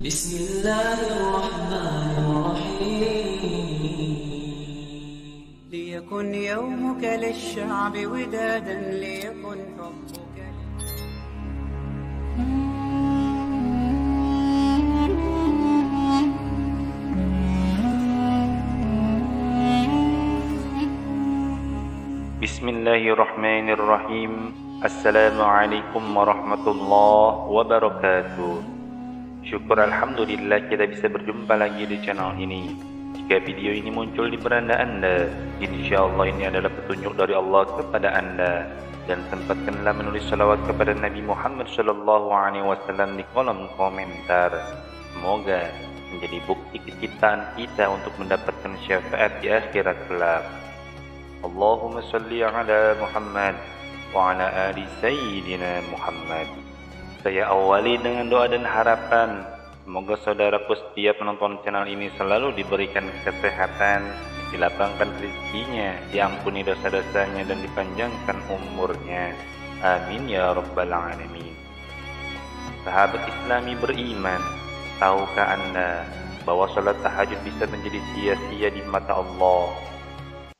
بسم الله الرحمن الرحيم ليكن يومك للشعب ودادا ليكن حبك Bismillahirrahmanirrahim. Assalamualaikum warahmatullahi wabarakatuh. Syukur alhamdulillah kita bisa berjumpa lagi di channel ini. Jika video ini muncul di beranda Anda, insyaallah ini adalah petunjuk dari Allah kepada Anda. Dan sempatkanlah menulis salawat kepada Nabi Muhammad SAW di kolom komentar. Semoga menjadi bukti kecintaan kita untuk mendapatkan syafaat di akhirat kelak. Allahumma salli ala Muhammad wa ala ali Sayyidina Muhammad. Saya awali dengan doa dan harapan, semoga saudaraku setiap menonton channel ini selalu diberikan kesehatan, dilapangkan rezekinya, diampuni dosa-dosanya dan dipanjangkan umurnya. Amin ya rabbal alamin. Sahabat Islami beriman, tahukah Anda bahwa salat tahajud bisa menjadi sia-sia di mata Allah?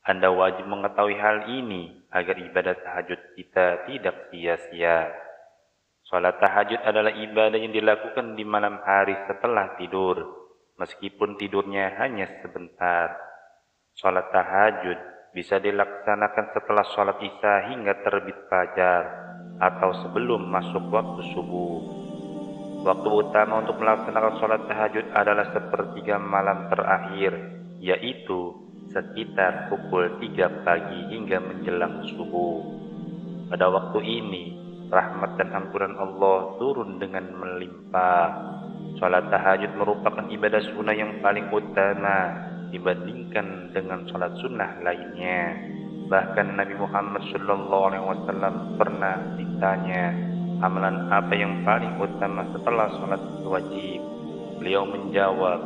Anda wajib mengetahui hal ini agar ibadah tahajud kita tidak sia-sia. Salat tahajud adalah ibadah yang dilakukan di malam hari setelah tidur, meskipun tidurnya hanya sebentar. Salat tahajud bisa dilaksanakan setelah salat Isya hingga terbit fajar atau sebelum masuk waktu subuh. Waktu utama untuk melaksanakan salat tahajud adalah sepertiga malam terakhir, yaitu sekitar pukul 3 pagi hingga menjelang subuh. Pada waktu ini, rahmat dan ampunan Allah turun dengan melimpah. Salat tahajud merupakan ibadah sunnah yang paling utama dibandingkan dengan salat sunnah lainnya. Bahkan Nabi Muhammad SAW pernah ditanya, amalan apa yang paling utama setelah salat wajib? Beliau menjawab,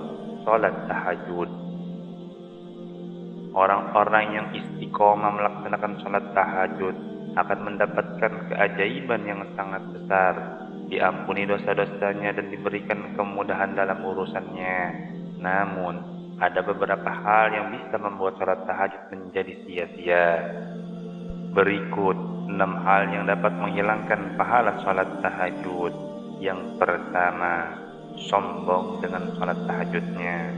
salat tahajud. Orang-orang yang istiqomah melaksanakan salat tahajud akan mendapatkan keajaiban yang sangat besar, diampuni dosa-dosanya dan diberikan kemudahan dalam urusannya. Namun, ada beberapa hal yang bisa membuat salat tahajud menjadi sia-sia. Berikut 6 hal yang dapat menghilangkan pahala salat tahajud. Yang pertama, sombong dengan salat tahajudnya.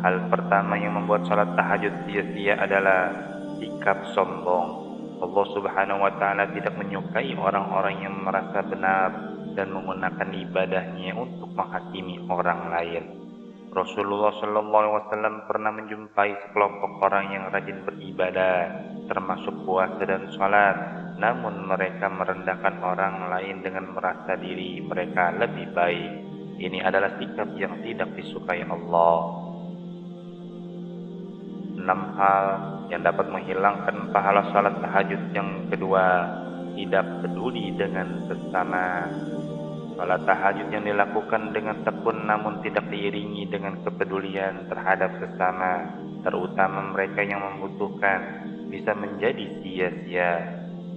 Hal pertama yang membuat salat tahajud sia-sia adalah sikap sombong. Allah Subhanahu wa taala tidak menyukai orang-orang yang merasa benar dan menggunakan ibadahnya untuk menghakimi orang lain. Rasulullah SAW pernah menjumpai sekelompok orang yang rajin beribadah, termasuk puasa dan salat, namun mereka merendahkan orang lain dengan merasa diri mereka lebih baik. Ini adalah sikap yang tidak disukai Allah. 6 hal yang dapat menghilangkan pahala salat tahajud. Yang kedua, tidak peduli dengan sesama. Salat tahajud yang dilakukan dengan tekun namun tidak diiringi dengan kepedulian terhadap sesama, terutama mereka yang membutuhkan, bisa menjadi sia-sia.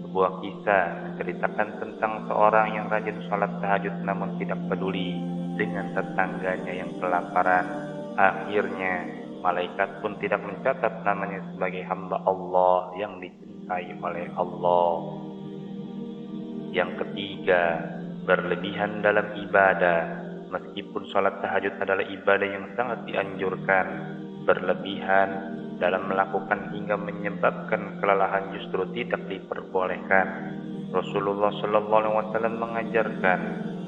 Sebuah kisah menceritakan tentang seorang yang rajin salat tahajud namun tidak peduli dengan tetangganya yang kelaparan. Akhirnya malaikat pun tidak mencatat namanya sebagai hamba Allah yang dicintai oleh Allah. Yang ketiga, berlebihan dalam ibadah. Meskipun salat tahajud adalah ibadah yang sangat dianjurkan, berlebihan dalam melakukan hingga menyebabkan kelelahan justru tidak diperbolehkan. Rasulullah SAW mengajarkan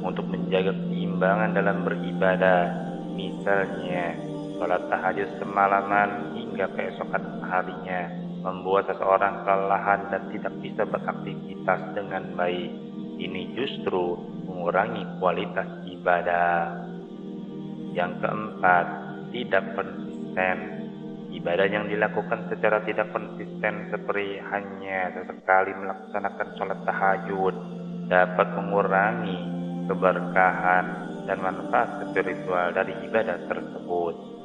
untuk menjaga keseimbangan dalam beribadah. Misalnya, salat tahajud semalaman hingga keesokan harinya membuat seseorang kelelahan dan tidak bisa beraktivitas dengan baik. Ini justru mengurangi kualitas ibadah. Yang keempat, tidak konsisten. Ibadah yang dilakukan secara tidak konsisten seperti hanya sesekali melaksanakan salat tahajud dapat mengurangi keberkahan dan manfaat spiritual dari ibadah tersebut.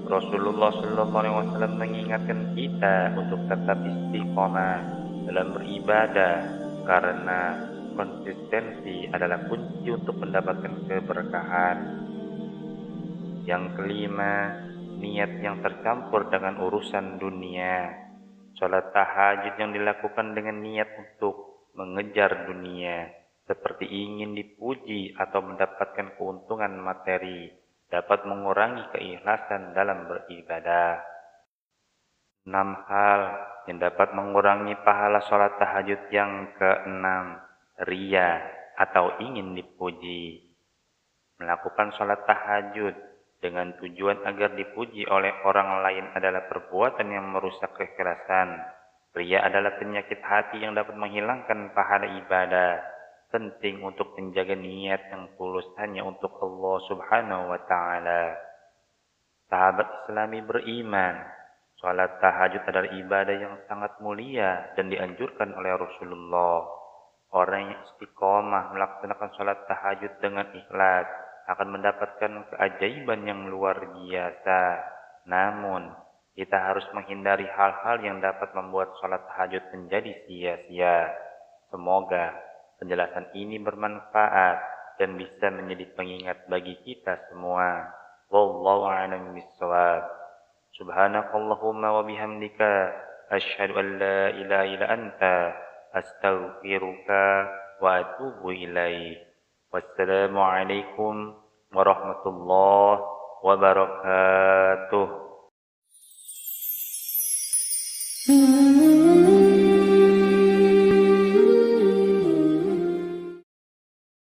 Rasulullah SAW mengingatkan kita untuk tetap istiqomah dalam beribadah karena konsistensi adalah kunci untuk mendapatkan keberkahan. Yang kelima, niat yang tercampur dengan urusan dunia. Sholat tahajud yang dilakukan dengan niat untuk mengejar dunia, seperti ingin dipuji atau mendapatkan keuntungan materi, dapat mengurangi keikhlasan dalam beribadah. 6 hal yang dapat mengurangi pahala sholat tahajud. Yang keenam, riya atau ingin dipuji. Melakukan sholat tahajud dengan tujuan agar dipuji oleh orang lain adalah perbuatan yang merusak keikhlasan. Riya adalah penyakit hati yang dapat menghilangkan pahala ibadah. Penting untuk menjaga niat yang tulus hanya untuk Allah Subhanahu wa Ta'ala. Sahabat Islami beriman, sholat tahajud adalah ibadah yang sangat mulia dan dianjurkan oleh Rasulullah. Orang yang istiqomah melaksanakan sholat tahajud dengan ikhlas akan mendapatkan keajaiban yang luar biasa. Namun, kita harus menghindari hal-hal yang dapat membuat sholat tahajud menjadi sia-sia. Semoga penjelasan ini bermanfaat dan bisa menjadi pengingat bagi kita semua. Wallahu a'lam bishawab. Subhanakallahumma wa bihamdika asyhadu an la ilaha illa anta astaghfiruka wa atubu ilaik. Wassalamualaikum warahmatullahi wabarakatuh.